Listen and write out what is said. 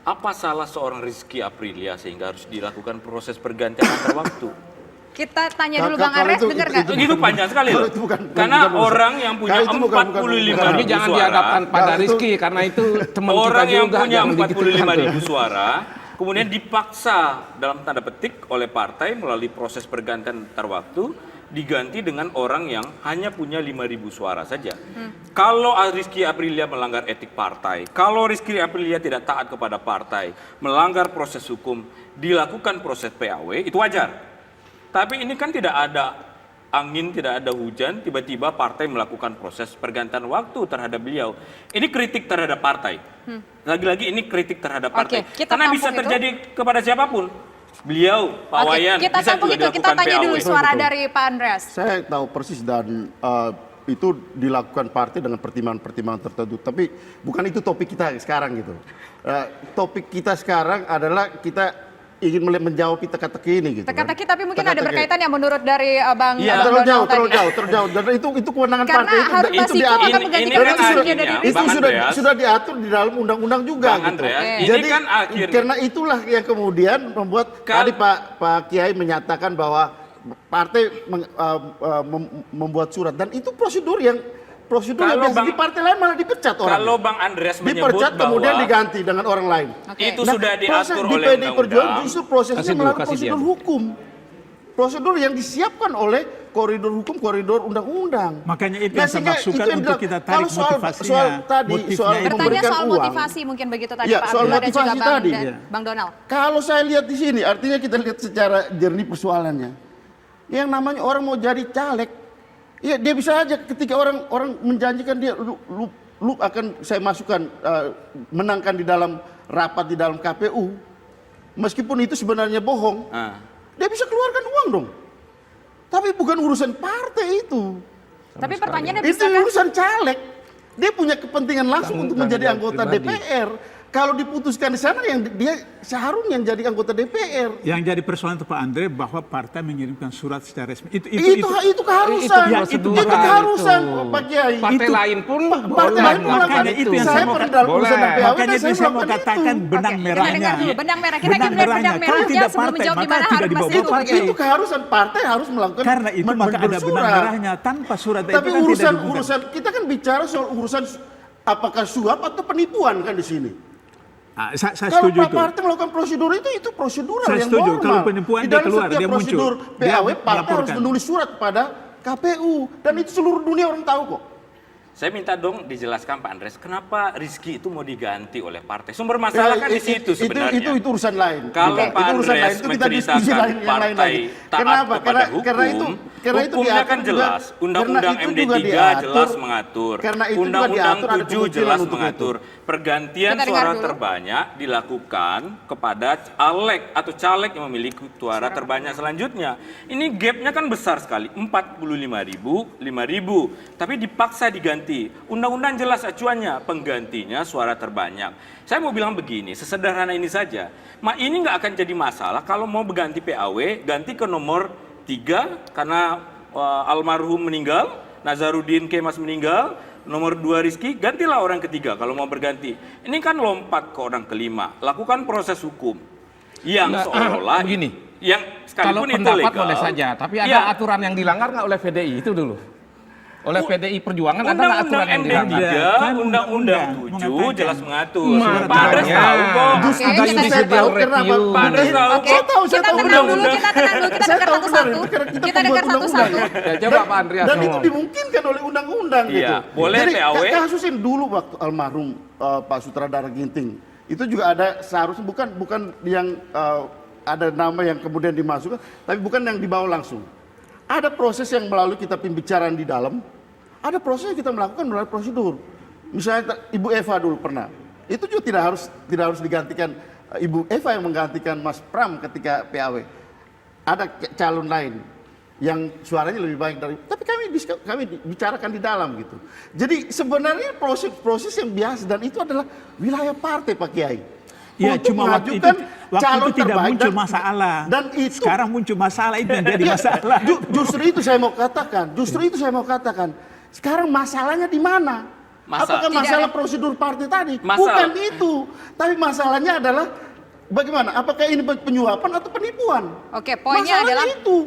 Apa salah seorang Rizky Aprilia sehingga harus dilakukan proses pergantian antar waktu? Kita tanya dulu Bang Andreas, dengar nggak? Itu panjang sekali loh. Karena orang yang punya 45 Tapi ribu jangan suara, dihadapkan pada Rizky karena itu teman kita orang yang juga punya yang 45 ribu tuh. suara, kemudian dipaksa dalam tanda petik oleh partai melalui proses pergantian antar waktu, diganti dengan orang yang hanya punya 5.000 suara saja. Kalau Rizky Aprilia melanggar etik partai, kalau Rizky Aprilia tidak taat kepada partai, melanggar proses hukum, dilakukan proses PAW, itu wajar. Tapi ini kan tidak ada angin, tidak ada hujan, tiba-tiba partai melakukan proses pergantian waktu terhadap beliau. Ini kritik terhadap partai. Lagi-lagi ini kritik terhadap partai. Karena bisa terjadi kepada siapapun. Beliau, Pak Wayan, kita bisa tampung juga itu, kita dilakukan tanya dulu PAW. suara dari Pak Andreas. Saya tahu persis dan itu dilakukan partai dengan pertimbangan-pertimbangan tertentu. Tapi bukan itu topik kita sekarang gitu. Topik kita sekarang adalah kita ingin menjawab teka-teki ini gitu. Teka-teki tapi mungkin ada berkaitan yang menurut dari Bang Iya, Bang Donald terlalu jauh. Dan itu kewenangan Karena partai Harun itu Masiku diatur. akan menggantikan Ini kan posisinya dari artinya, itu Bang Andreas, sudah diatur di dalam undang-undang juga Bang gitu. Andreas, ini Jadi kan akhirnya karena itulah yang kemudian membuat tadi Pak Kiai menyatakan bahwa partai membuat surat dan itu prosedur yang biasa di partai lain malah dipecat orang. Kalau Bang Andreas menyebut dipecat bahwa kemudian diganti dengan orang lain. itu sudah diatur oleh PDI Perjuangan undang-undang. justru prosesnya Kasih dulu, melalui kasih prosedur dia. hukum. Prosedur yang disiapkan oleh koridor hukum, koridor undang-undang. Makanya itu Nah, yang saya sehingga maksudkan itu yang untuk dilakukan. kita tarik Kalau motivasinya. soal tadi, Motifnya soal itu. bertanya memberikan soal uang. motivasi mungkin begitu tadi Iya, Pak soal Abdullah dan juga motivasi Bang, tadi. Bang Donald. Kalau saya lihat di sini, artinya kita lihat secara jernih persoalannya. Yang namanya orang mau jadi caleg, ya dia bisa aja ketika orang menjanjikan dia lu akan saya masukkan menangkan di dalam rapat di dalam KPU, meskipun itu sebenarnya bohong, dia bisa keluarkan uang dong. Tapi bukan urusan partai itu. Tapi pertanyaannya Itu bisa kan? urusan caleg. Dia punya kepentingan langsung untuk menjadi anggota pribadi. DPR. Kalau diputuskan di sana yang dia seharusnya jadi anggota DPR. Yang jadi persoalan itu Pak Andre bahwa partai mengirimkan surat secara resmi. Itu keharusan. Itu Itu keharusan Pak Kiai. Partai Itu- lain pun Partai lain pun Makanya melakukan itu yang Saya saya mau pernah dalam boleh. urusan PAW dan Makanya itu saya mau melakukan katakan itu. benang Oke, merahnya. kita dengar dulu benang merah. Kita Benang ingin melihat benang merahnya. Kalau merahnya tidak sebelum partai, menjawab di maka mana tidak Harun dibawa Masiku. partai. Itu keharusan partai harus melakukan. Karena itu maka ada benang bersurat. merahnya. Tanpa surat itu Tapi kan tidak dibuka. urusan kita kan bicara soal urusan apakah suap atau penipuan kan di sini. Saya Kalau setuju Pak itu. Partai melakukan prosedur itu prosedural Saya yang setuju. normal. Kalau penipuan Di dia dalam keluar, setiap dia muncul. prosedur Dia PAW Partai harus melaporkan. menulis surat pada KPU dan itu seluruh dunia orang tahu kok. Saya minta dong dijelaskan Pak Andreas, kenapa Rizky itu mau diganti oleh partai? Sumber masalah kan di situ sebenarnya. Itu urusan lain. Kalau Oke, Pak itu urusan lain. Andreas Itu kita diskusi menceritakan lain yang lain partai lagi. taat Kenapa? kepada hukum, Karena itu hukumnya diatur kan juga- jelas. Undang-undang karena itu juga MD3 diatur. jelas mengatur. Karena itu juga Undang-undang diatur, ada 7 kemungkinan jelas untuk itu. mengatur. Pergantian Kita dengar suara dulu. terbanyak dilakukan kepada caleg atau caleg yang memiliki suara terbanyak selanjutnya. Ini gapnya kan besar sekali, 45.000, 5.000. Tapi dipaksa diganti. Undang-undang jelas acuannya, penggantinya suara terbanyak. Saya mau bilang begini, sesederhana ini saja. Ini nggak akan jadi masalah kalau mau berganti PAW, ganti ke nomor 3 karena almarhum meninggal, Nazarudin Kemas meninggal, nomor 2 Rizky, gantilah orang ketiga kalau mau berganti. Ini kan lompat ke orang kelima, lakukan proses hukum yang Nah, seolah-olah begini. yang Kalau sekalipun itu pendapat legal. boleh saja, tapi ada Ya, aturan yang dilanggar nggak oleh PDI itu dulu? Oleh PDI Perjuangan ada nggak aturan yang Undang-undang dilanggar? MD3, Undang-Undang 7 mengatakan. jelas mengatur. Makanya. Pak Andreas tahu kok. Justru Oke, itu kita- saya tahu kenapa review. Pak Andreas tahu Oke, Saya tahu, saya kita tahu tenang dulu, undang-undang. kita tenang dulu, kita Saya dengar tahu benar, satu-satu. karena Kita pembuat dengar satu-satu. undang-undang. Ya, coba Pak Andreas Dan itu ngomong. dimungkinkan oleh undang-undang Iya, gitu. boleh Jadi PAW. kasusnya dulu waktu almarhum Pak Sutradara Ginting itu juga ada seharusnya bukan yang ada nama yang kemudian dimasukkan, tapi bukan yang dibawa langsung. Ada proses yang melalui kita pembicaraan di dalam, ada proses yang kita melakukan melalui prosedur. Misalnya Ibu Eva dulu pernah, itu juga tidak harus digantikan Ibu Eva yang menggantikan Mas Pram ketika PAW. Ada calon lain yang suaranya lebih baik dari, tapi kami bicarakan di dalam gitu. Jadi sebenarnya proses yang biasa dan itu adalah wilayah partai Pak Kiai. Ya, Untuk cuma waktu mengajukan itu tidak terbaik muncul masalah. Dan itu Sekarang muncul masalah itu yang jadi Iya, masalah. justru itu saya mau katakan. Sekarang masalahnya di mana? Apakah Tidak masalah ada. prosedur partai tadi? Masalah. Bukan itu. Tapi masalahnya adalah bagaimana? Apakah ini penyuapan atau penipuan? Oke, poinnya Masalahnya adalah itu.